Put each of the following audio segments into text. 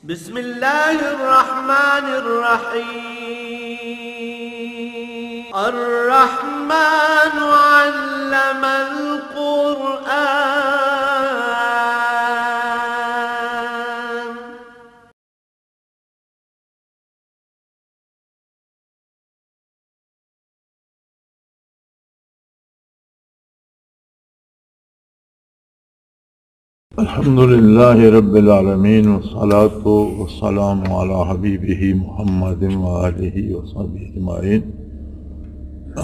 بسم الله الرحمن الرحيم الرحمن علم القرآن. الحمد لله رب العالمين والصلاة والسلام على حبيبه محمد وآله وصحبه أجمعين.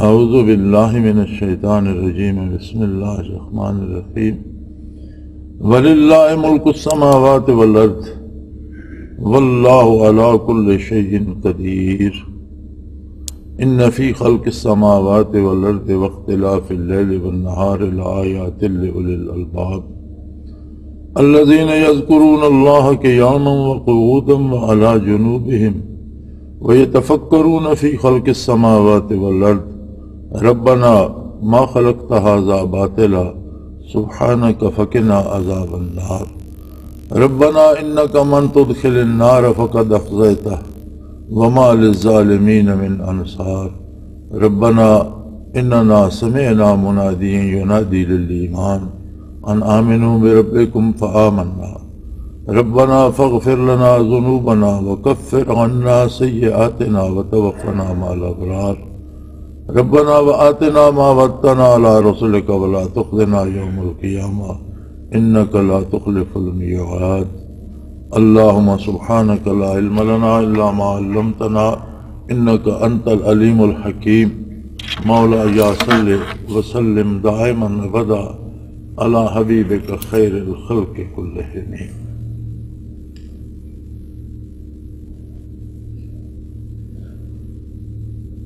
أعوذ بالله من الشيطان الرجيم. بسم الله الرحمن الرحيم. ولله ملك السماوات والأرض والله على كل شيء قدير. إن في خلق السماوات والأرض واختلاف الليل والنهار لآيات لأولي الألباب الذين يذكرون الله قياما وقعودا وعلى جنوبهم ويتفكرون في خلق السماوات والأرض ربنا ما خلقت هذا باطلا سبحانك فقنا عذاب النار. ربنا إنك من تدخل النار فقد أخزيته وما للظالمين من أنصار. ربنا إننا سمعنا مناديا ينادي للإيمان أن آمنوا بربكم فآمنا. ربنا فاغفر لنا ذنوبنا وكفر عنا سيئاتنا وتوفنا مع الأبرار. ربنا وآتنا ما وعدتنا على رسلك ولا تخزنا يوم القيامة إنك لا تخلف الميعاد. اللهم سبحانك لا علم لنا إلا ما علمتنا إنك أنت العليم الحكيم. مولاي صل وسلم دائما أبدا على حبیبک خیر الخلق کلہم.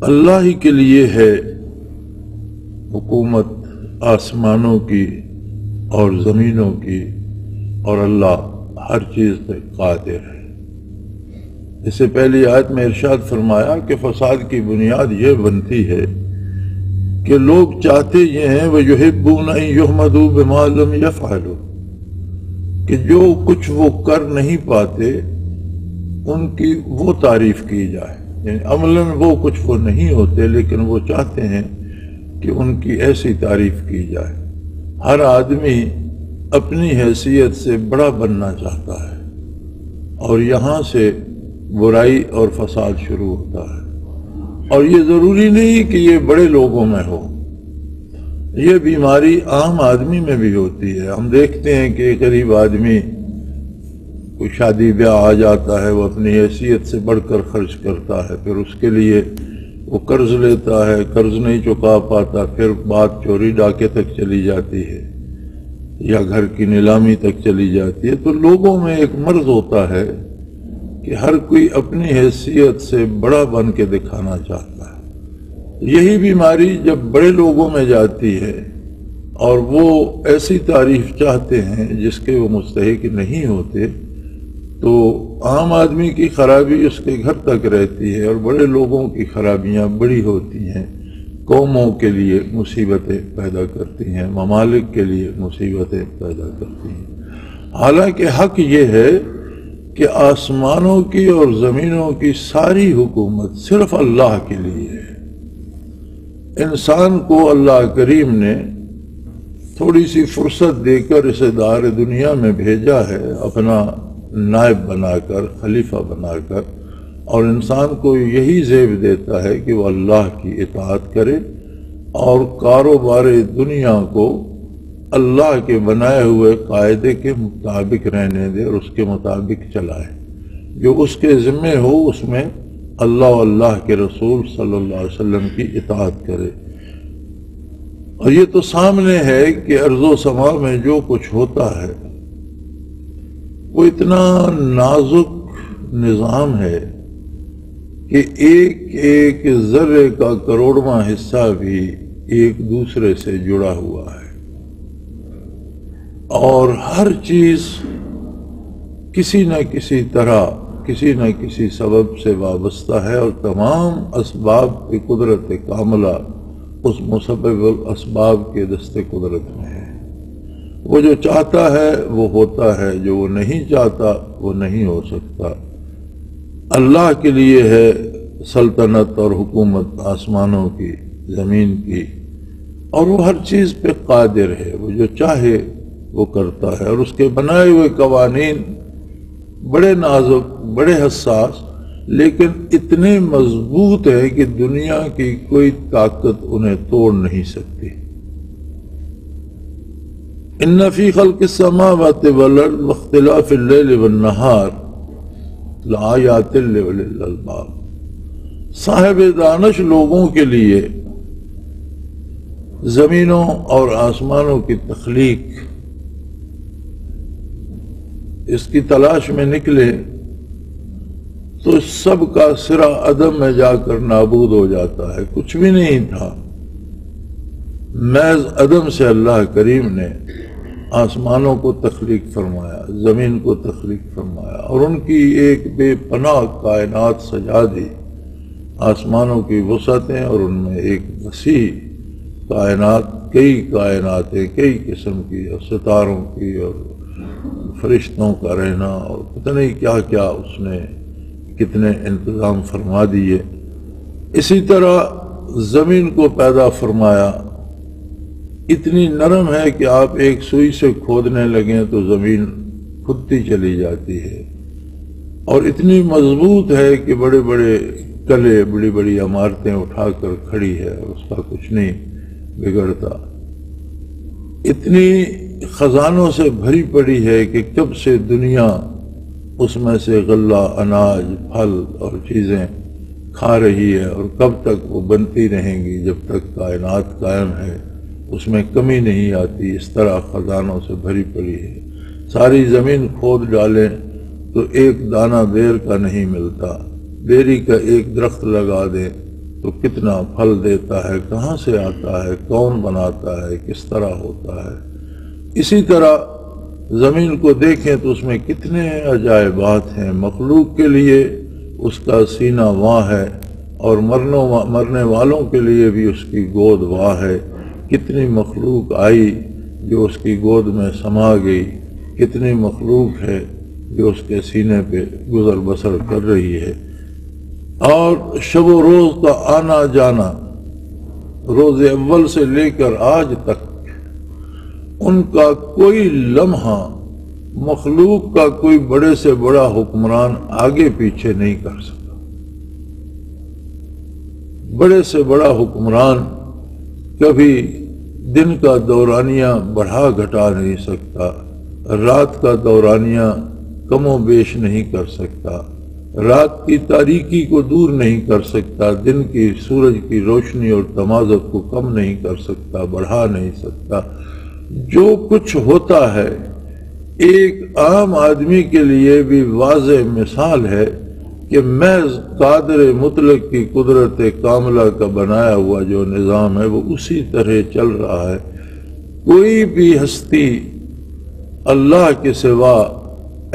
اللہ ہی کے لیے ہے حکومت آسمانوں کی اور زمینوں کی، اور اللہ ہر چیز پہ قادر ہے. اس سے پہلی آیت میں ارشاد فرمایا کہ فساد کی بنیاد یہ بنتی ہے کہ لوگ چاہتے یہ ہیں وَيُحِبُّونَ أَن يُحْمَدُوا بِمَا لَمْ يَفْعَلُوا، کہ جو کچھ وہ کر نہیں پاتے ان کی وہ تعریف کی جائے. یعنی عملاً وہ کچھ وہ نہیں ہوتے لیکن وہ چاہتے ہیں کہ ان کی ایسی تعریف کی جائے. ہر آدمی اپنی حیثیت سے بڑا بننا چاہتا ہے اور یہاں سے برائی اور فساد شروع ہوتا ہے. اور یہ ضروری نہیں کہ یہ بڑے لوگوں میں ہو، یہ بیماری عام آدمی میں بھی ہوتی ہے. ہم دیکھتے ہیں کہ ایک غریب آدمی کوئی شادی بیاہ آ جاتا ہے، وہ اپنی حیثیت سے بڑھ کر خرچ کرتا ہے، پھر اس کے لیے وہ قرض لیتا ہے، قرض نہیں چکا پاتا، پھر بات چوری ڈاکے تک چلی جاتی ہے یا گھر کی نیلامی تک چلی جاتی ہے. تو لوگوں میں ایک مرض ہوتا ہے کہ ہر کوئی اپنی حیثیت سے بڑا بن کے دکھانا چاہتا ہے. یہی بیماری جب بڑے لوگوں میں جاتی ہے اور وہ ایسی تعریف چاہتے ہیں جس کے وہ مستحق نہیں ہوتے، تو عام آدمی کی خرابی اس کے گھر تک رہتی ہے اور بڑے لوگوں کی خرابیاں بڑی ہوتی ہیں، قوموں کے لیے مصیبتیں پیدا کرتی ہیں، ممالک کے لیے مصیبتیں پیدا کرتی ہیں. حالانکہ حق یہ ہے کہ آسمانوں کی اور زمینوں کی ساری حکومت صرف اللہ کے لیے ہے. انسان کو اللہ کریم نے تھوڑی سی فرصت دے کر اسے دار دنیا میں بھیجا ہے، اپنا نائب بنا کر، خلیفہ بنا کر، اور انسان کو یہی زیب دیتا ہے کہ وہ اللہ کی اطاعت کرے اور کاروبار دنیا کو اللہ کے بنائے ہوئے قاعدے کے مطابق رہنے دے اور اس کے مطابق چلائے. جو اس کے ذمہ ہو اس میں اللہ و اللہ کے رسول صلی اللہ علیہ وسلم کی اطاعت کرے. اور یہ تو سامنے ہے کہ ارض و سما میں جو کچھ ہوتا ہے وہ اتنا نازک نظام ہے کہ ایک ایک ذرے کا کروڑواں حصہ بھی ایک دوسرے سے جڑا ہوا ہے، اور ہر چیز کسی نہ کسی طرح کسی نہ کسی سبب سے وابستہ ہے، اور تمام اسباب کی قدرت کاملہ اس مسبب الاسباب کے دست قدرت میں ہے. وہ جو چاہتا ہے وہ ہوتا ہے، جو وہ نہیں چاہتا وہ نہیں ہو سکتا۔ اللہ کے لیے ہے سلطنت اور حکومت آسمانوں کی، زمین کی، اور وہ ہر چیز پہ قادر ہے، وہ جو چاہے وہ کرتا ہے، اور اس کے بنائے ہوئے قوانین بڑے نازک، بڑے حساس، لیکن اتنے مضبوط ہیں کہ دنیا کی کوئی طاقت انہیں توڑ نہیں سکتی۔ ان فی خلق السماوات والارض واختلاف اللیل والنہار لآیات لأولی الالباب، صاحب دانش لوگوں کے لیے زمینوں اور آسمانوں کی تخلیق، اس کی تلاش میں نکلے تو سب کا سرا عدم میں جا کر نابود ہو جاتا ہے، کچھ بھی نہیں تھا، محض عدم سے اللہ کریم نے آسمانوں کو تخلیق فرمایا، زمین کو تخلیق فرمایا، اور ان کی ایک بے پناہ کائنات سجا دی، آسمانوں کی وسعتیں، اور ان میں ایک وسیع کائنات، کئی کائناتیں، کئی قسم کی، اور ستاروں کی، اور فرشتوں کا رہنا، اور پتہ نہیں کیا کیا اس نے کتنے انتظام فرما دیے۔ اسی طرح زمین کو پیدا فرمایا، اتنی نرم ہے کہ آپ ایک سوئی سے کھودنے لگیں تو زمین کھدتی چلی جاتی ہے، اور اتنی مضبوط ہے کہ بڑے بڑے قلعے، بڑی بڑی عمارتیں اٹھا کر کھڑی ہے، اور اس کا کچھ نہیں بگڑتا۔ اتنی خزانوں سے بھری پڑی ہے کہ کب سے دنیا اس میں سے غلہ، اناج، پھل اور چیزیں کھا رہی ہے، اور کب تک وہ بنتی رہیں گی جب تک کائنات قائم ہے، اس میں کمی نہیں آتی، اس طرح خزانوں سے بھری پڑی ہے۔ ساری زمین کھود ڈالیں تو ایک دانہ بیر کا نہیں ملتا، بیری کا ایک درخت لگا دیں تو کتنا پھل دیتا ہے، کہاں سے آتا ہے، کون بناتا ہے، کس طرح ہوتا ہے۔ اسی طرح زمین کو دیکھیں تو اس میں کتنے عجائبات ہیں، مخلوق کے لیے اس کا سینہ واں ہے، اور مرنے والوں کے لیے بھی اس کی گود واں ہے۔ کتنی مخلوق آئی جو اس کی گود میں سما گئی، کتنی مخلوق ہے جو اس کے سینے پہ گزر بسر کر رہی ہے، اور شب و روز کا آنا جانا، روز اول سے لے کر آج تک ان کا کوئی لمحہ، مخلوق کا کوئی بڑے سے بڑا حکمران آگے پیچھے نہیں کر سکتا۔ بڑے سے بڑا حکمران کبھی دن کا دورانیہ بڑھا گھٹا نہیں سکتا، رات کا دورانیہ کم و بیش نہیں کر سکتا، رات کی تاریکی کو دور نہیں کر سکتا، دن کی سورج کی روشنی اور تمازق کو کم نہیں کر سکتا، بڑھا نہیں سکتا۔ جو کچھ ہوتا ہے ایک عام آدمی کے لیے بھی واضح مثال ہے کہ محض قادر مطلق کی قدرت کاملہ کا بنایا ہوا جو نظام ہے وہ اسی طرح چل رہا ہے۔ کوئی بھی ہستی اللہ کے سوا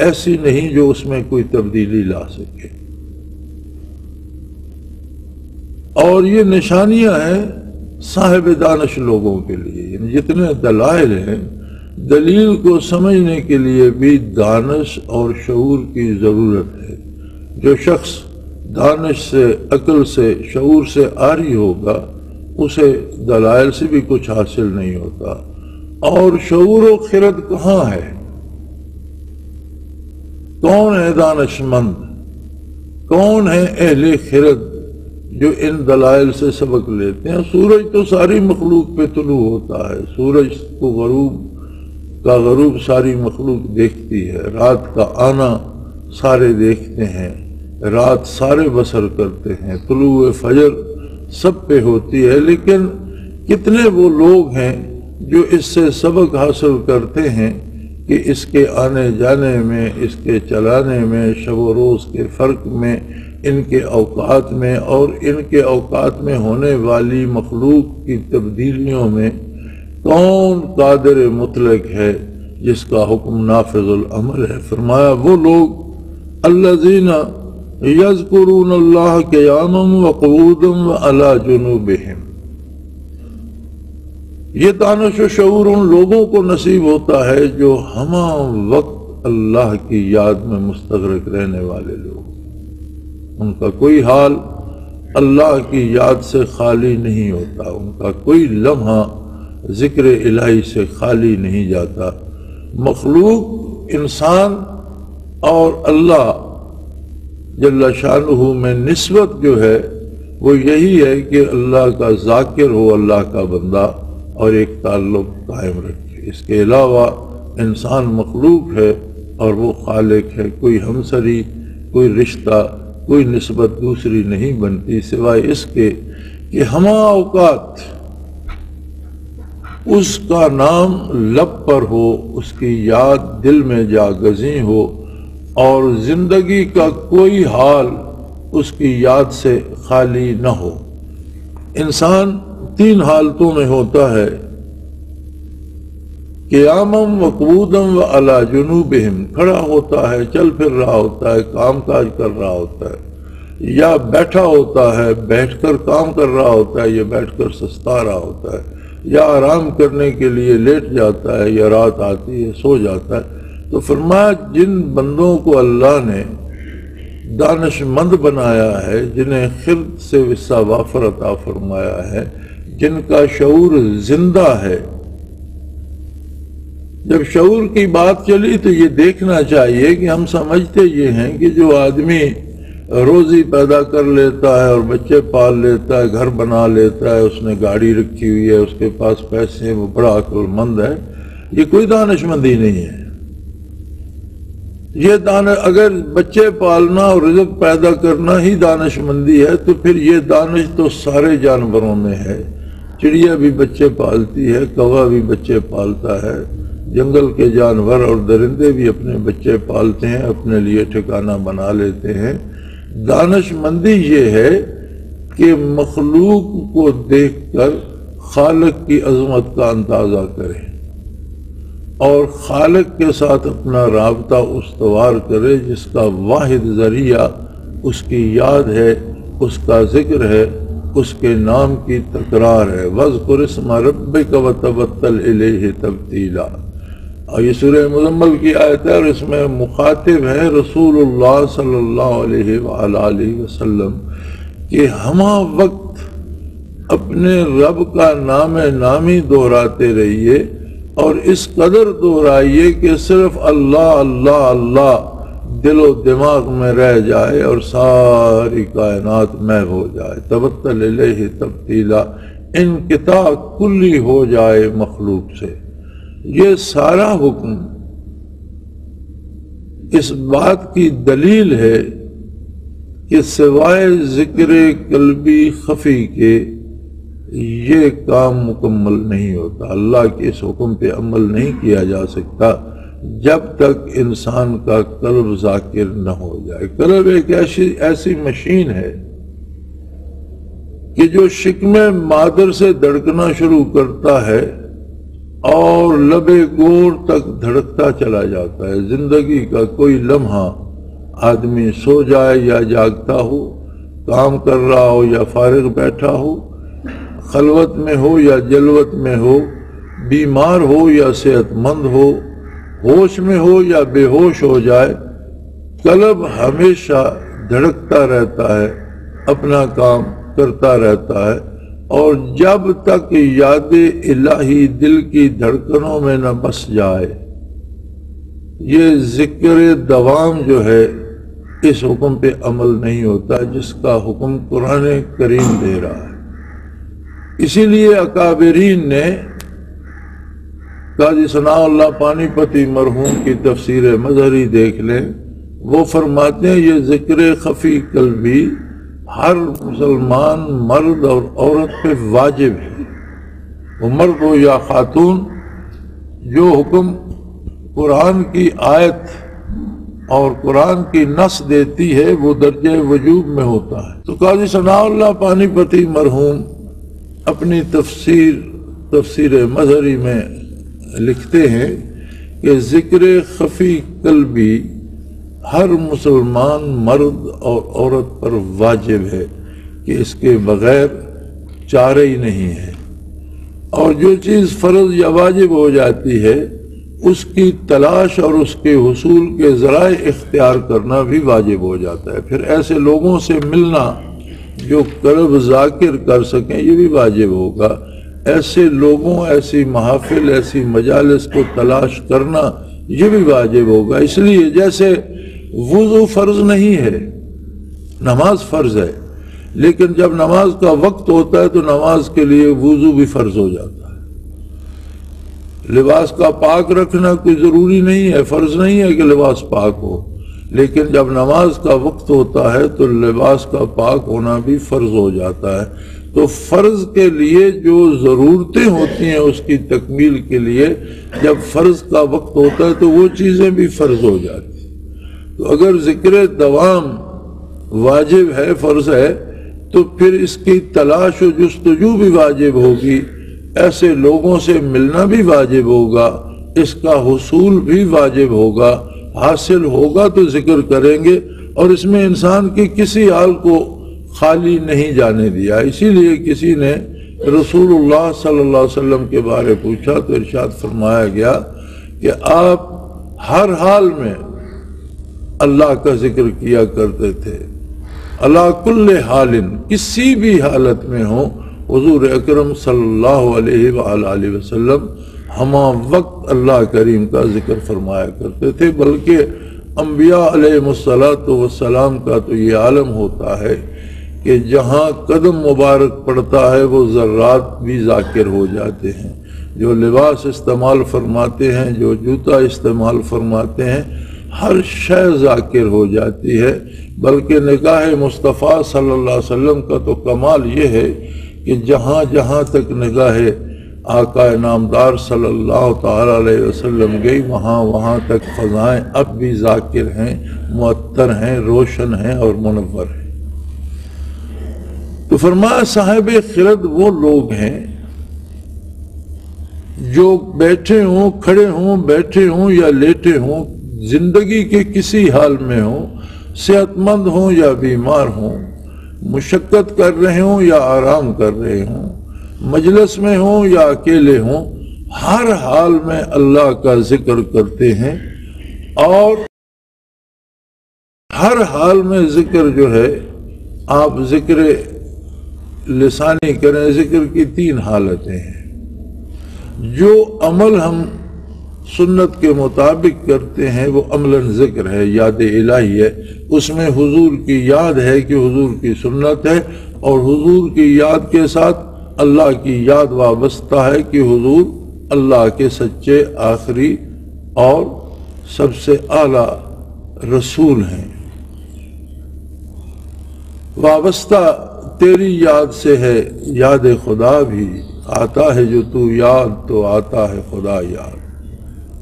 ایسی نہیں جو اس میں کوئی تبدیلی لا سکے، اور یہ نشانیاں ہیں صاحب دانش لوگوں کے لیے، یعنی جتنے دلائل ہیں، دلیل کو سمجھنے کے لیے بھی دانش اور شعور کی ضرورت ہے۔ جو شخص دانش سے، عقل سے، شعور سے عاری ہوگا اسے دلائل سے بھی کچھ حاصل نہیں ہوتا۔ اور شعور و خرد کہاں ہے؟ کون ہے دانش مند؟ کون ہے اہل خرد جو ان دلائل سے سبق لیتے ہیں؟ سورج تو ساری مخلوق پہ طلوع ہوتا ہے، سورج کو غروب ساری مخلوق دیکھتی ہے، رات کا آنا سارے دیکھتے ہیں، رات سارے بسر کرتے ہیں، طلوع فجر سب پہ ہوتی ہے، لیکن کتنے وہ لوگ ہیں جو اس سے سبق حاصل کرتے ہیں کہ اس کے آنے جانے میں، اس کے چلانے میں، شب و روز کے فرق میں، ان کے اوقات میں، اور ان کے اوقات میں ہونے والی مخلوق کی تبدیلیوں میں کون قادر مطلق ہے جس کا حکم نافذ الامر ہے؟ فرمایا وہ لوگ الذین یذکرون اللہ قیاما وقعودا وعلی جنوبہم، یہ دانش و شعور ان لوگوں کو نصیب ہوتا ہے جو ہمہ وقت اللہ کی یاد میں مستغرق رہنے والے لوگ، ان کا کوئی حال اللہ کی یاد سے خالی نہیں ہوتا، ان کا کوئی لمحہ ذکر الہی سے خالی نہیں جاتا۔ مخلوق انسان اور اللہ جل شانہ میں نسبت جو ہے وہ یہی ہے کہ اللہ کا ذاکر ہو، اللہ کا بندہ، اور ایک تعلق قائم رکھے۔ اس کے علاوہ انسان مخلوق ہے اور وہ خالق ہے، کوئی ہمسری، کوئی رشتہ، کوئی نسبت دوسری نہیں بنتی سوائے اس کے کہ ہمہ اوقات اس کا نام لب پر ہو، اس کی یاد دل میں جاگزیں ہو، اور زندگی کا کوئی حال اس کی یاد سے خالی نہ ہو۔ انسان تین حالتوں میں ہوتا ہے، قیامم و قعودم و علی جنوبہم، کھڑا ہوتا ہے، چل پھر رہا ہوتا ہے، کام کاج کر رہا ہوتا ہے، یا بیٹھا ہوتا ہے، بیٹھ کر کام کر رہا ہوتا ہے، یا بیٹھ کر سستا رہا ہوتا ہے، یا آرام کرنے کے لیے لیٹ جاتا ہے، یا رات آتی ہے سو جاتا ہے۔ تو فرمایا جن بندوں کو اللہ نے دانش مند بنایا ہے، جنہیں خرد سے وسع وافر عطا فرمایا ہے، جن کا شعور زندہ ہے، جب شعور کی بات چلی تو یہ دیکھنا چاہیے کہ ہم سمجھتے یہ ہیں کہ جو آدمی روزی پیدا کر لیتا ہے اور بچے پال لیتا ہے، گھر بنا لیتا ہے، اس نے گاڑی رکھی ہوئی ہے، اس کے پاس پیسے ہیں، وہ بڑا عقل مند ہے، یہ کوئی دانش مندی نہیں ہے۔ یہ اگر بچے پالنا اور رزق پیدا کرنا ہی دانش مندی ہے تو پھر یہ دانش تو سارے جانوروں میں ہے۔ چڑیا بھی بچے پالتی ہے، کوا بھی بچے پالتا ہے، جنگل کے جانور اور درندے بھی اپنے بچے پالتے ہیں، اپنے لیے ٹھکانہ بنا لیتے ہیں۔ دانش مندی یہ ہے کہ مخلوق کو دیکھ کر خالق کی عظمت کا اندازہ کرے اور خالق کے ساتھ اپنا رابطہ استوار کرے، جس کا واحد ذریعہ اس کی یاد ہے، اس کا ذکر ہے، اس کے نام کی تکرار ہے۔ وَاذْكُرِ اسْمَ رَبِّكَ وَتَبَتَّلْ إِلَيْهِ تَبْتِيلًا۔ اور یہ سورہ مزمل کی آیت ہے اور اس میں مخاطب ہے رسول اللہ صلی اللہ علیہ وآلہ وسلم کہ ہمہ وقت اپنے رب کا نام نامی دہراتے رہیے اور اس قدر دہرائیے کہ صرف اللہ اللہ اللہ دل و دماغ میں رہ جائے اور ساری کائنات محو ہو جائے۔ تبتل الیہ تبتیلا، انقطاع کلی ہو جائے مخلوق سے۔ یہ سارا حکم اس بات کی دلیل ہے کہ سوائے ذکر قلبی خفی کے یہ کام مکمل نہیں ہوتا۔ اللہ کے اس حکم پہ عمل نہیں کیا جا سکتا جب تک انسان کا قلب ذاکر نہ ہو جائے۔ قلب ایک ایسی مشین ہے کہ جو شکم مادر سے دھڑکنا شروع کرتا ہے اور لبے گور تک دھڑکتا چلا جاتا ہے۔ زندگی کا کوئی لمحہ آدمی سو جائے یا جاگتا ہو، کام کر رہا ہو یا فارغ بیٹھا ہو، خلوت میں ہو یا جلوت میں ہو، بیمار ہو یا صحت مند ہو، ہوش میں ہو یا بے ہوش ہو جائے، قلب ہمیشہ دھڑکتا رہتا ہے، اپنا کام کرتا رہتا ہے، اور جب تک یاد الہی دل کی دھڑکنوں میں نہ بس جائے، یہ ذکر دوام جو ہے اس حکم پہ عمل نہیں ہوتا جس کا حکم قرآن کریم دے رہا ہے۔ اسی لیے اکابرین نے قاضی ثناء اللہ پانی پتی مرحوم کی تفسیر مظہری دیکھ لیں، وہ فرماتے ہیں یہ ذکر خفی قلبی ہر مسلمان مرد اور عورت پہ واجب ہے، وہ مرد ہو یا خاتون۔ جو حکم قرآن کی آیت اور قرآن کی نص دیتی ہے وہ درجہ وجوب میں ہوتا ہے۔ تو قاضی ثناء اللہ پانی پتی مرحوم اپنی تفسیر مظہری میں لکھتے ہیں کہ ذکر خفی قلبی ہر مسلمان مرد اور عورت پر واجب ہے کہ اس کے بغیر چارہ ہی نہیں ہے۔ اور جو چیز فرض یا واجب ہو جاتی ہے اس کی تلاش اور اس کے حصول کے ذرائع اختیار کرنا بھی واجب ہو جاتا ہے۔ پھر ایسے لوگوں سے ملنا جو قلب ذاکر کر سکیں یہ بھی واجب ہوگا۔ ایسے لوگوں، ایسی محافل، ایسی مجالس کو تلاش کرنا یہ بھی واجب ہوگا۔ اس لیے جیسے وضو فرض نہیں ہے، نماز فرض ہے، لیکن جب نماز کا وقت ہوتا ہے تو نماز کے لیے وضو بھی فرض ہو جاتا ہے۔ لباس کا پاک رکھنا کوئی ضروری نہیں ہے، فرض نہیں ہے کہ لباس پاک ہو، لیکن جب نماز کا وقت ہوتا ہے تو لباس کا پاک ہونا بھی فرض ہو جاتا ہے۔ تو فرض کے لیے جو ضرورتیں ہوتی ہیں اس کی تکمیل کے لیے جب فرض کا وقت ہوتا ہے تو وہ چیزیں بھی فرض ہو جاتی ہیں۔ تو اگر ذکر دوام واجب ہے، فرض ہے، تو پھر اس کی تلاش و جستجو بھی واجب ہوگی، ایسے لوگوں سے ملنا بھی واجب ہوگا، اس کا حصول بھی واجب ہوگا۔ حاصل ہوگا تو ذکر کریں گے، اور اس میں انسان کی کسی حال کو خالی نہیں جانے دیا۔ اسی لیے کسی نے رسول اللہ صلی اللہ علیہ وسلم کے بارے پوچھا تو ارشاد فرمایا گیا کہ آپ ہر حال میں اللہ کا ذکر کیا کرتے تھے، علی کل حال، کسی بھی حالت میں ہو حضور اکرم صلی اللہ علیہ وآلہ وسلم ہمہ وقت اللہ کریم کا ذکر فرمایا کرتے تھے۔ بلکہ انبیاء علیہ السلام کا تو یہ عالم ہوتا ہے کہ جہاں قدم مبارک پڑتا ہے وہ ذرات بھی ذاکر ہو جاتے ہیں، جو لباس استعمال فرماتے ہیں، جو جوتا استعمال فرماتے ہیں، ہر شے ذاکر ہو جاتی ہے۔ بلکہ نگاہ مصطفیٰ صلی اللہ علیہ وسلم کا تو کمال یہ ہے کہ جہاں جہاں تک نگاہ آقا نامدار صلی اللہ تعالیٰ علیہ وسلم گئی وہاں وہاں تک فضائیں اب بھی ذاکر ہیں، معطر ہیں، روشن ہیں اور منور ہیں۔ تو فرمایا صاحب خرد وہ لوگ ہیں جو بیٹھے ہوں، کھڑے ہوں، بیٹھے ہوں یا لیٹے ہوں، زندگی کے کسی حال میں ہوں، صحت مند ہوں یا بیمار ہوں، مشقت کر رہے ہوں یا آرام کر رہے ہوں، مجلس میں ہوں یا اکیلے ہوں، ہر حال میں اللہ کا ذکر کرتے ہیں۔ اور ہر حال میں ذکر جو ہے آپ ذکر لسانی کریں۔ ذکر کی تین حالتیں ہیں۔ جو عمل ہم سنت کے مطابق کرتے ہیں وہ عملاً ذکر ہے، یاد الہی ہے، اس میں حضور کی یاد ہے کہ حضور کی سنت ہے، اور حضور کی یاد کے ساتھ اللہ کی یاد وابستہ ہے کہ حضور اللہ کے سچے آخری اور سب سے اعلیٰ رسول ہیں۔ وابستہ تیری یاد سے ہے یاد خدا بھی، آتا ہے جو تو یاد تو آتا ہے خدا یاد۔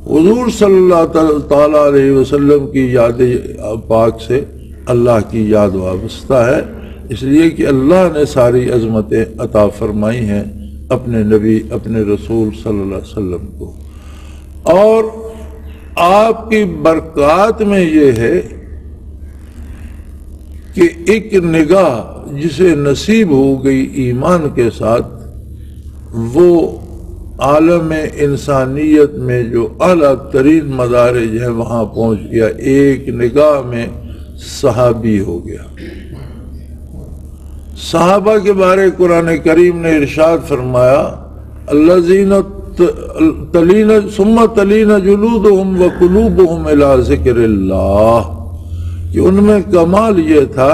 حضور صلی اللہ تعالیٰ علیہ وسلم کی یاد پاک سے اللہ کی یاد وابستہ ہے، اس لیے کہ اللہ نے ساری عظمتیں عطا فرمائی ہیں اپنے نبی، اپنے رسول صلی اللہ علیہ وسلم کو۔ اور آپ کی برکات میں یہ ہے کہ ایک نگاہ جسے نصیب ہو گئی ایمان کے ساتھ، وہ عالم انسانیت میں جو اعلیٰ ترین مدارج ہیں وہاں پہنچ گیا، ایک نگاہ میں صحابی ہو گیا۔ صحابہ کے بارے قرآن کریم نے ارشاد فرمایا، الذین تلین ثم تلین جلودہم وقلوبہم الی ذکر اللہ، کہ ان میں کمال یہ تھا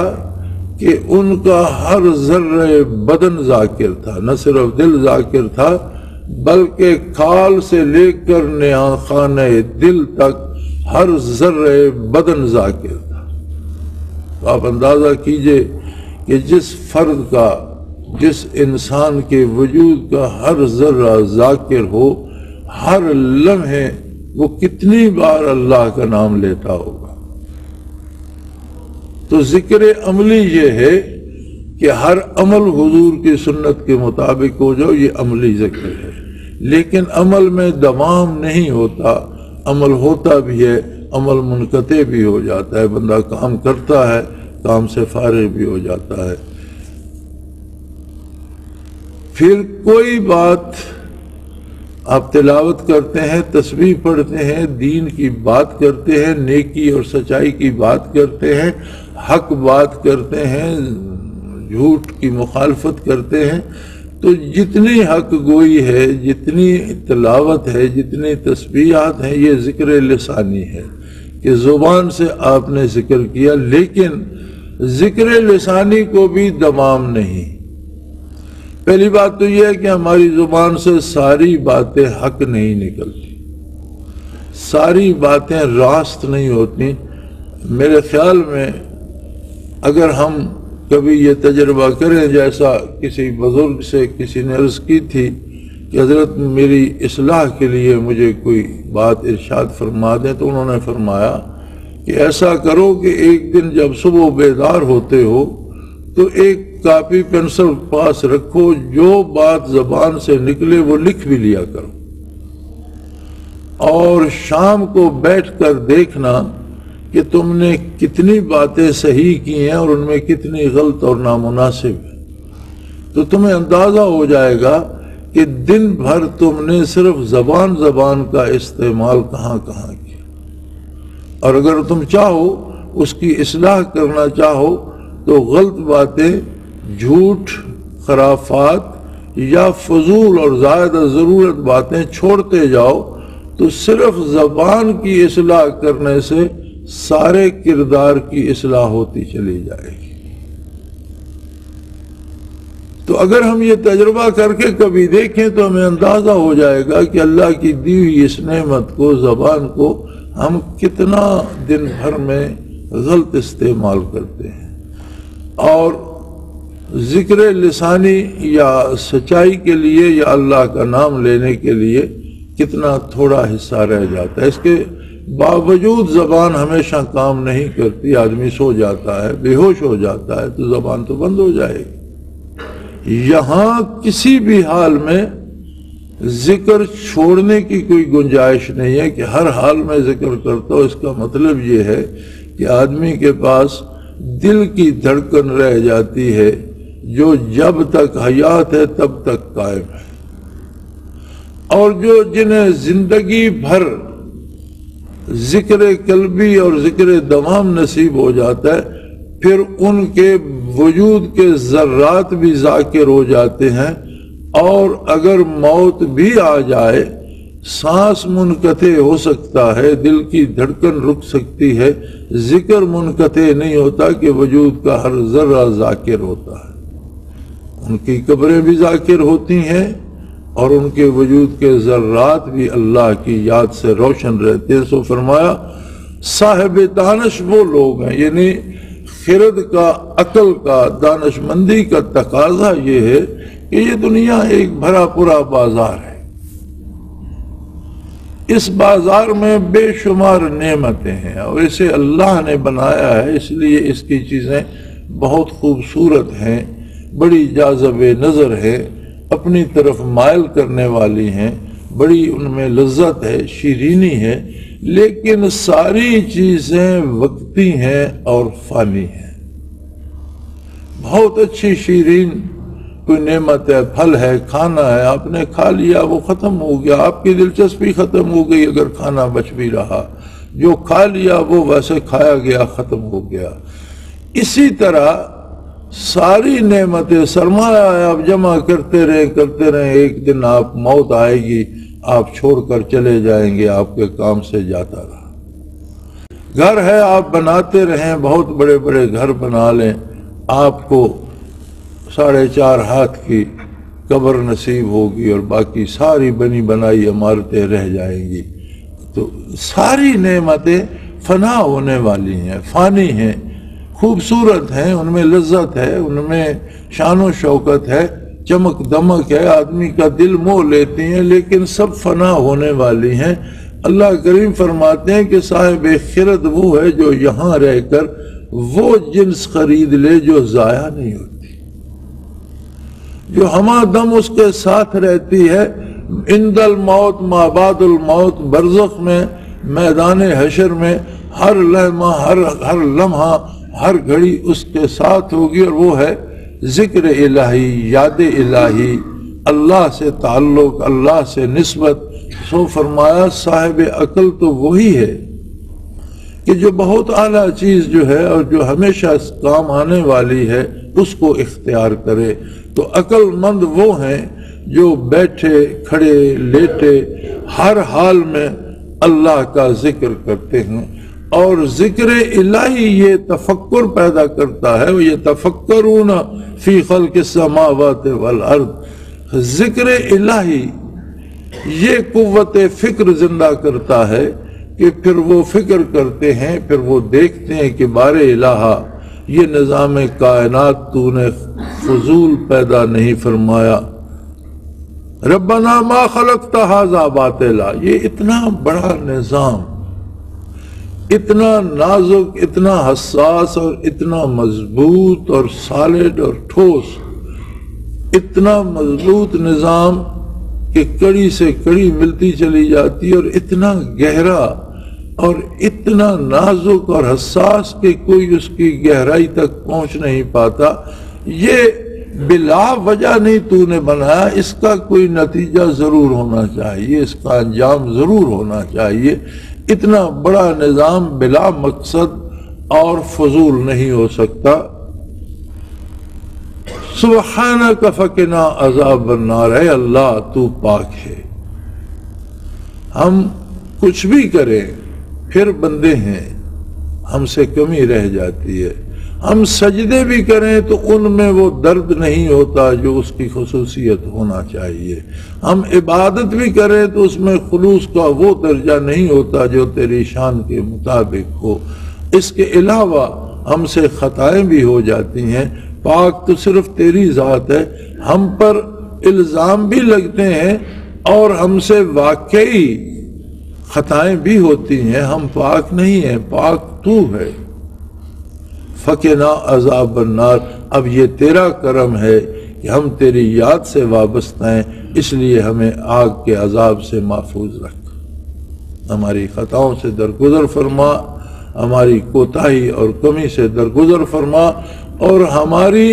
کہ ان کا ہر ذرہ بدن ذاکر تھا، نہ صرف دل ذاکر تھا بلکہ کھال سے لے کر نہاں خانہ دل تک ہر ذرہ بدن ذاکر تھا۔ تو آپ اندازہ کیجئے کہ جس فرد کا، جس انسان کے وجود کا ہر ذرہ ذاکر ہو، ہر لمحے وہ کتنی بار اللہ کا نام لیتا ہوگا۔ تو ذکر عملی یہ ہے کہ ہر عمل حضور کی سنت کے مطابق ہو جاؤ، یہ عملی ذکر ہے۔ لیکن عمل میں دوام نہیں ہوتا، عمل ہوتا بھی ہے، عمل منقطع بھی ہو جاتا ہے، بندہ کام کرتا ہے، کام سے فارغ بھی ہو جاتا ہے۔ پھر کوئی بات آپ تلاوت کرتے ہیں، تسبیح پڑھتے ہیں، دین کی بات کرتے ہیں، نیکی اور سچائی کی بات کرتے ہیں، حق بات کرتے ہیں، جھوٹ کی مخالفت کرتے ہیں، تو جتنی حق گوئی ہے، جتنی تلاوت ہے، جتنی تسبیحات ہیں، یہ ذکر لسانی ہے کہ زبان سے آپ نے ذکر کیا، لیکن ذکر لسانی کو بھی دوام نہیں۔ پہلی بات تو یہ ہے کہ ہماری زبان سے ساری باتیں حق نہیں نکلتی، ساری باتیں راست نہیں ہوتی۔ میرے خیال میں اگر ہم کبھی یہ تجربہ کریں، جیسا کسی بزرگ سے کسی نے عرض کی تھی کہ حضرت میری اصلاح کے لیے مجھے کوئی بات ارشاد فرما دیں، تو انہوں نے فرمایا کہ ایسا کرو کہ ایک دن جب صبح بیدار ہوتے ہو تو ایک کاپی پینسل پاس رکھو، جو بات زبان سے نکلے وہ لکھ بھی لیا کرو، اور شام کو بیٹھ کر دیکھنا کہ تم نے کتنی باتیں صحیح کی ہیں اور ان میں کتنی غلط اور نامناسب ہیں، تو تمہیں اندازہ ہو جائے گا کہ دن بھر تم نے صرف زبان کا استعمال کہاں کہاں کیا۔ اور اگر تم چاہو اس کی اصلاح کرنا چاہو تو غلط باتیں، جھوٹ، خرافات یا فضول اور زائدہ ضرورت باتیں چھوڑتے جاؤ، تو صرف زبان کی اصلاح کرنے سے سارے کردار کی اصلاح ہوتی چلی جائے گی۔ تو اگر ہم یہ تجربہ کر کے کبھی دیکھیں تو ہمیں اندازہ ہو جائے گا کہ اللہ کی دی ہوئی اس نعمت کو، زبان کو، ہم کتنا دن بھر میں غلط استعمال کرتے ہیں، اور ذکر لسانی یا سچائی کے لیے یا اللہ کا نام لینے کے لیے کتنا تھوڑا حصہ رہ جاتا ہے۔ اس کے باوجود زبان ہمیشہ کام نہیں کرتی، آدمی سو جاتا ہے، بے ہوش ہو جاتا ہے، تو زبان تو بند ہو جائے گی۔ یہاں کسی بھی حال میں ذکر چھوڑنے کی کوئی گنجائش نہیں ہے کہ ہر حال میں ذکر کرتا ہوں۔ اس کا مطلب یہ ہے کہ آدمی کے پاس دل کی دھڑکن رہ جاتی ہے جو جب تک حیات ہے تب تک قائم ہے، اور جنہیں زندگی بھر ذکر قلبی اور ذکر دوام نصیب ہو جاتا ہے، پھر ان کے وجود کے ذرات بھی ذاکر ہو جاتے ہیں، اور اگر موت بھی آ جائے، سانس منقطع ہو سکتا ہے، دل کی دھڑکن رک سکتی ہے، ذکر منقطع نہیں ہوتا کہ وجود کا ہر ذرہ ذاکر ہوتا ہے۔ ان کی قبریں بھی ذاکر ہوتی ہیں اور ان کے وجود کے ذرات بھی اللہ کی یاد سے روشن رہتے ہیں۔ سو فرمایا صاحب دانش وہ لوگ ہیں، یعنی خرد کا، عقل کا، دانش مندی کا تقاضا یہ ہے کہ یہ دنیا ایک بھرا پورا بازار ہے، اس بازار میں بے شمار نعمتیں ہیں اور اسے اللہ نے بنایا ہے، اس لیے اس کی چیزیں بہت خوبصورت ہیں، بڑی جاذب نظر ہے، اپنی طرف مائل کرنے والی ہیں، بڑی ان میں لذت ہے، شیرینی ہے، لیکن ساری چیزیں وقتی ہیں اور فانی ہیں۔ بہت اچھی شیرین کوئی نعمت ہے، پھل ہے، کھانا ہے، آپ نے کھا لیا وہ ختم ہو گیا، آپ کی دلچسپی ختم ہو گئی اگر کھانا بچ بھی رہا، جو کھا لیا وہ ویسے کھایا گیا، ختم ہو گیا۔ اسی طرح ساری نعمتیں، سرمایہ آپ جمع کرتے رہیں، ایک دن آپ موت آئے گی، آپ چھوڑ کر چلے جائیں گے، آپ کے کام سے جاتا رہا۔ گھر ہے آپ بناتے رہیں، بہت بڑے بڑے گھر بنا لیں، آپ کو 4.5 ہاتھ کی قبر نصیب ہوگی اور باقی ساری بنی بنائی عمارتیں رہ جائیں گی۔ تو ساری نعمتیں فنا ہونے والی ہیں، فانی ہیں، خوبصورت ہیں، ان میں لذت ہے، ان میں شان و شوکت ہے، چمک دمک ہے، آدمی کا دل موہ لیتی ہیں، لیکن سب فنا ہونے والی ہیں۔ اللہ کریم فرماتے ہیں کہ صاحب خرد وہ ہے جو یہاں رہ کر وہ جنس خرید لے جو ضائع نہیں ہوتی، جو ہمہ دم اس کے ساتھ رہتی ہے، عند الموت ما بعد الموت، برزخ میں، میدان حشر میں، ہر لمحہ ہر گھڑی اس کے ساتھ ہوگی، اور وہ ہے ذکر الہی، یاد الہی، اللہ سے تعلق، اللہ سے نسبت، سو فرمایا صاحب عقل تو وہی ہے کہ جو بہت اعلیٰ چیز جو ہے اور جو ہمیشہ کام آنے والی ہے اس کو اختیار کرے۔ تو عقل مند وہ ہیں جو بیٹھے کھڑے لیٹے ہر حال میں اللہ کا ذکر کرتے ہیں، اور ذکر الہی یہ تفکر پیدا کرتا ہے، یہ تفکرون فی خلق السماوات والارض، ذکر الہی یہ قوت فکر زندہ کرتا ہے کہ پھر وہ فکر کرتے ہیں، پھر وہ دیکھتے ہیں کہ بار الہا یہ نظام کائنات تو نے فضول پیدا نہیں فرمایا، ربنا ما خلقت ھذا باطلا، یہ اتنا بڑا نظام، اتنا نازک، اتنا حساس اور اتنا مضبوط اور سالڈ اور ٹھوس، اتنا مضبوط نظام کہ کڑی سے کڑی ملتی چلی جاتی اور اتنا گہرا اور اتنا نازک اور حساس کہ کوئی اس کی گہرائی تک پہنچ نہیں پاتا، یہ بلا وجہ نہیں تو نے بنایا، اس کا کوئی نتیجہ ضرور ہونا چاہیے، اس کا انجام ضرور ہونا چاہیے۔ اتنا بڑا نظام بلا مقصد اور فضول نہیں ہو سکتا۔ سبحانک فقنا عذاب النار، اے اللہ تو پاک ہے، ہم کچھ بھی کریں پھر بندے ہیں، ہم سے کمی رہ جاتی ہے، ہم سجدے بھی کریں تو ان میں وہ درد نہیں ہوتا جو اس کی خصوصیت ہونا چاہیے، ہم عبادت بھی کریں تو اس میں خلوص کا وہ درجہ نہیں ہوتا جو تیری شان کے مطابق ہو۔ اس کے علاوہ ہم سے خطائیں بھی ہو جاتی ہیں، پاک تو صرف تیری ذات ہے، ہم پر الزام بھی لگتے ہیں اور ہم سے واقعی خطائیں بھی ہوتی ہیں، ہم پاک نہیں ہیں، پاک تو ہے۔ فقنا عذاب النار، اب یہ تیرا کرم ہے کہ ہم تیری یاد سے وابستہ ہیں، اس لیے ہمیں آگ کے عذاب سے محفوظ رکھ، ہماری خطاؤں سے درگزر فرما، ہماری کوتاہی اور کمی سے درگزر فرما، اور ہماری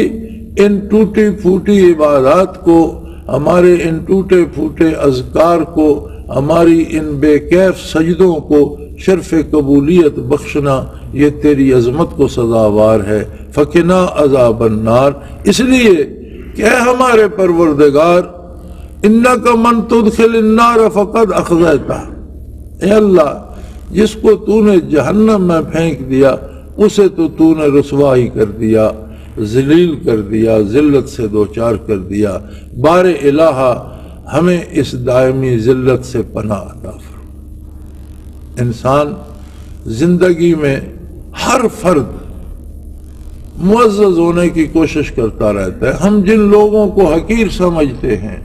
ان ٹوٹی پھوٹی عبادات کو، ہمارے ان ٹوٹے پھوٹے اذکار کو، ہماری ان بے کیف سجدوں کو شرف قبولیت بخشنا، یہ تیری عظمت کو سزاوار ہے۔ فقنا عذاب النار، اس لیے کہ اے ہمارے پروردگار، انک من تدخل النار فقد اخزیتہ، اے اللہ جس کو تو نے جہنم میں پھینک دیا اسے تو نے رسوائی کر دیا، ذلیل کر دیا، ذلت سے دوچار کر دیا۔ بار الہا ہمیں اس دائمی ذلت سے پناہ عطا فرما۔ انسان زندگی میں ہر فرد معزز ہونے کی کوشش کرتا رہتا ہے، ہم جن لوگوں کو حقیر سمجھتے ہیں،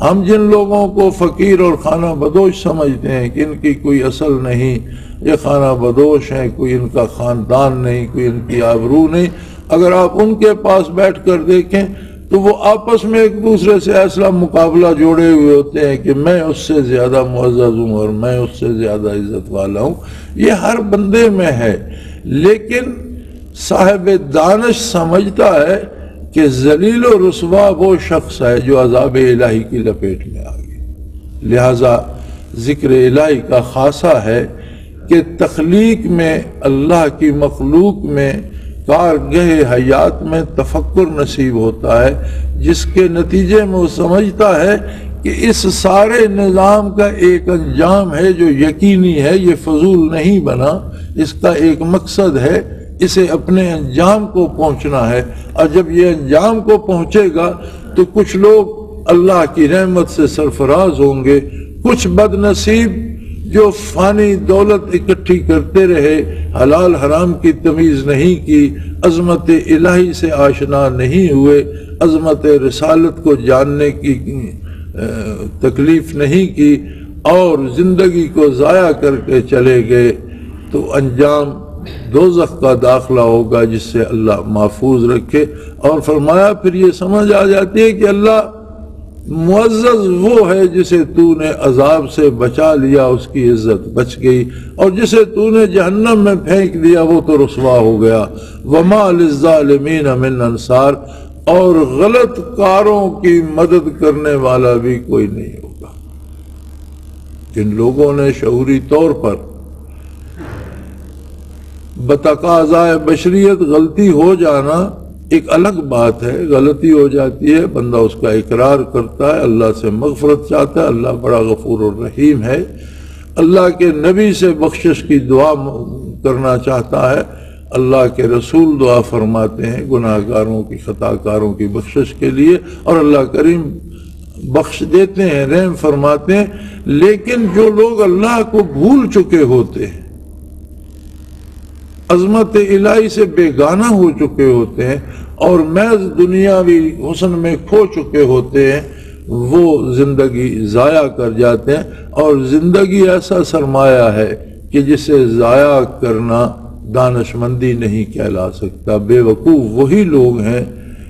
ہم جن لوگوں کو فقیر اور خانہ بدوش سمجھتے ہیں کہ ان کی کوئی اصل نہیں، یہ خانہ بدوش ہیں، کوئی ان کا خاندان نہیں، کوئی ان کی آبرو نہیں، اگر آپ ان کے پاس بیٹھ کر دیکھیں تو وہ آپس میں ایک دوسرے سے ایسا مقابلہ جوڑے ہوئے ہوتے ہیں کہ میں اس سے زیادہ معزز ہوں اور میں اس سے زیادہ عزت والا ہوں، یہ ہر بندے میں ہے۔ لیکن صاحب دانش سمجھتا ہے کہ ذلیل و رسوا وہ شخص ہے جو عذاب الہی کی لپیٹ میں آ گیا۔ لہذا ذکر الہی کا خاصہ ہے کہ تخلیق میں، اللہ کی مخلوق میں، کارگہ حیات میں تفکر نصیب ہوتا ہے، جس کے نتیجے میں وہ سمجھتا ہے کہ اس سارے نظام کا ایک انجام ہے جو یقینی ہے، یہ فضول نہیں بنا، اس کا ایک مقصد ہے، اسے اپنے انجام کو پہنچنا ہے، اور جب یہ انجام کو پہنچے گا تو کچھ لوگ اللہ کی رحمت سے سرفراز ہوں گے، کچھ بد نصیب جو فانی دولت اکٹھی کرتے رہے، حلال حرام کی تمیز نہیں کی، عظمت الہی سے آشنا نہیں ہوئے، عظمت رسالت کو جاننے کی تکلیف نہیں کی اور زندگی کو ضائع کر کے چلے گئے، تو انجام دوزخ کا داخلہ ہوگا، جس سے اللہ محفوظ رکھے۔ اور فرمایا پھر یہ سمجھ آ جاتی ہے کہ اللہ معزز وہ ہے جسے تو نے عذاب سے بچا لیا، اس کی عزت بچ گئی، اور جسے تو نے جہنم میں پھینک دیا وہ تو رسوا ہو گیا۔ وما للظالمین من انصار، اور غلط کاروں کی مدد کرنے والا بھی کوئی نہیں ہوگا۔ جن لوگوں نے شعوری طور پر بتقاضائے بشریت غلطی ہو جانا ایک الگ بات ہے، غلطی ہو جاتی ہے، بندہ اس کا اقرار کرتا ہے، اللہ سے مغفرت چاہتا ہے، اللہ بڑا غفور الرحیم ہے، اللہ کے نبی سے بخشش کی دعا کرنا چاہتا ہے، اللہ کے رسول دعا فرماتے ہیں گناہ گاروں کی، خطا کاروں کی بخشش کے لیے، اور اللہ کریم بخش دیتے ہیں، رحم فرماتے ہیں۔ لیکن جو لوگ اللہ کو بھول چکے ہوتے ہیں، عظمت الہی سے بیگانہ ہو چکے ہوتے ہیں اور محض دنیاوی حسن میں کھو چکے ہوتے ہیں، وہ زندگی ضائع کر جاتے ہیں۔ اور زندگی ایسا سرمایہ ہے کہ جسے ضائع کرنا دانش مندی نہیں کہلا سکتا، بے وقوف وہی لوگ ہیں۔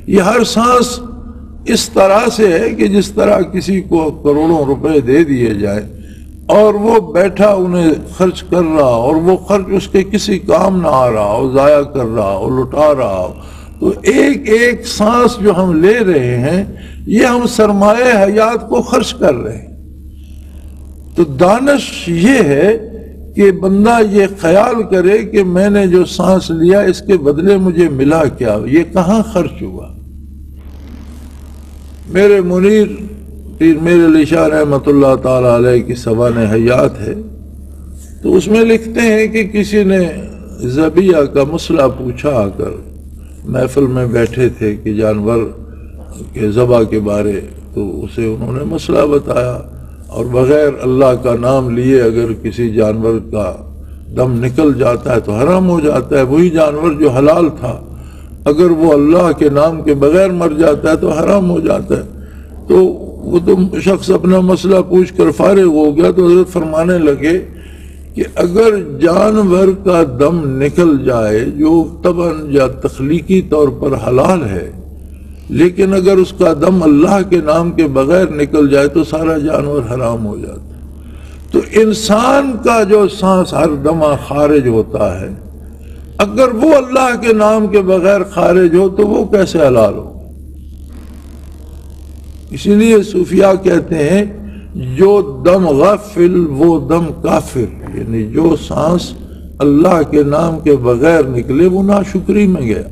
یہ ہر سانس اس طرح سے ہے کہ جس طرح کسی کو کروڑوں روپے دے دیے جائیں اور وہ بیٹھا انہیں خرچ کر رہا، اور وہ خرچ اس کے کسی کام نہ آ رہا ہو، ضائع کر رہا ہو، لٹا رہا ہو، تو ایک ایک سانس جو ہم لے رہے ہیں یہ ہم سرمایہ حیات کو خرچ کر رہے ہیں۔ تو دانش یہ ہے کہ بندہ یہ خیال کرے کہ میں نے جو سانس لیا اس کے بدلے مجھے ملا کیا، یہ کہاں خرچ ہوا۔ میرے منیر پیر میر علی شاہ رحمۃ اللہ تعالی علیہ کی سوانح حیات ہے، تو اس میں لکھتے ہیں کہ کسی نے ذبیحہ کا مسئلہ پوچھا، آ کر محفل میں بیٹھے تھے کہ جانور کے ذبح کے بارے، تو اسے انہوں نے مسئلہ بتایا، اور بغیر اللہ کا نام لیے اگر کسی جانور کا دم نکل جاتا ہے تو حرام ہو جاتا ہے، وہی جانور جو حلال تھا اگر وہ اللہ کے نام کے بغیر مر جاتا ہے تو حرام ہو جاتا ہے۔ تو وہ تو شخص اپنا مسئلہ پوچھ کر فارغ ہو گیا، تو حضرت فرمانے لگے کہ اگر جانور کا دم نکل جائے جو طبعاً یا تخلیقی طور پر حلال ہے، لیکن اگر اس کا دم اللہ کے نام کے بغیر نکل جائے تو سارا جانور حرام ہو جاتا ہے۔ تو انسان کا جو سانس ہر دمہ خارج ہوتا ہے، اگر وہ اللہ کے نام کے بغیر خارج ہو تو وہ کیسے حلال ہو؟ اسی لیے صوفیاء کہتے ہیں جو دم غافل وہ دم کافر، یعنی جو سانس اللہ کے نام کے بغیر نکلے وہ ناشکری میں گیا۔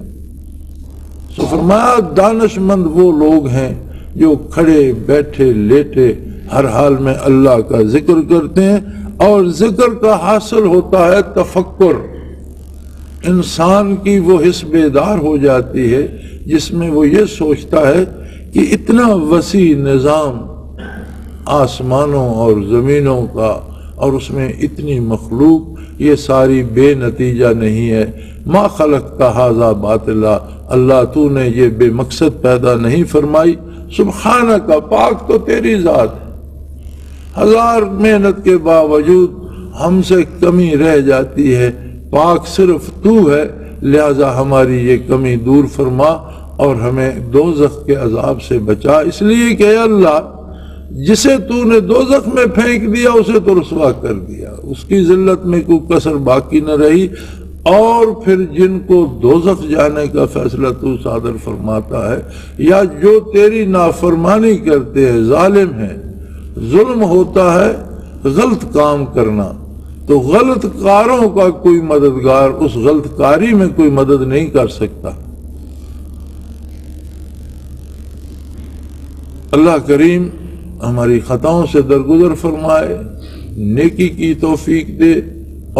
تو فرمایا دانش مند وہ لوگ ہیں جو کھڑے بیٹھے لیٹے ہر حال میں اللہ کا ذکر کرتے ہیں، اور ذکر کا حاصل ہوتا ہے تفکر، انسان کی وہ حس بیدار ہو جاتی ہے جس میں وہ یہ سوچتا ہے کہ اتنا وسیع نظام آسمانوں اور زمینوں کا اور اس میں اتنی مخلوق، یہ ساری بے نتیجہ نہیں ہے۔ ما خلقت ھذا باطلا، اللہ تو نے یہ بے مقصد پیدا نہیں فرمائی، سبحانک، پاک تو تیری ذات ہے، ہزار محنت کے باوجود ہم سے کمی رہ جاتی ہے، پاک صرف تو ہے، لہذا ہماری یہ کمی دور فرما اور ہمیں دوزخ کے عذاب سے بچا، اس لیے کہ اے اللہ جسے تو نے دوزخ میں پھینک دیا اسے تو رسوا کر دیا، اس کی ذلت میں کوئی کسر باقی نہ رہی، اور پھر جن کو دوزخ جانے کا فیصلہ تو صادر فرماتا ہے یا جو تیری نافرمانی کرتے ہیں، ظالم ہیں، ظلم ہوتا ہے غلط کام کرنا، تو غلط کاروں کا کوئی مددگار اس غلط کاری میں کوئی مدد نہیں کر سکتا۔ اللہ کریم ہماری خطاؤں سے درگزر فرمائے، نیکی کی توفیق دے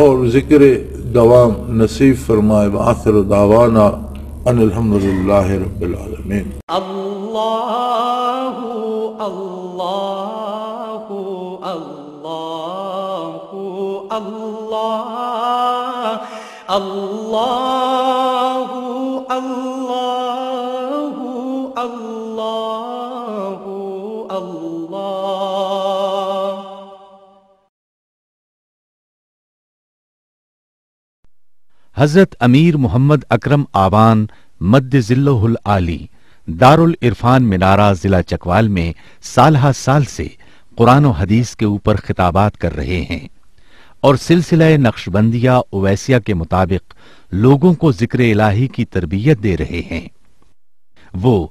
اور ذکر دوام نصیب فرمائے۔ وآخر دعوانا ان الحمدللہ رب العالمین۔ اللہ اللہ اللہ اللہ اللہ اللہ اللہ اللہ۔ حضرت امیر محمد اکرم آوان مد ذلہ العالی دارالعرفان منارہ ضلع چکوال میں سالہ سال سے قرآن و حدیث کے اوپر خطابات کر رہے ہیں اور سلسلہ نقشبندیہ اویسیہ کے مطابق لوگوں کو ذکر الہی کی تربیت دے رہے ہیں۔ وہ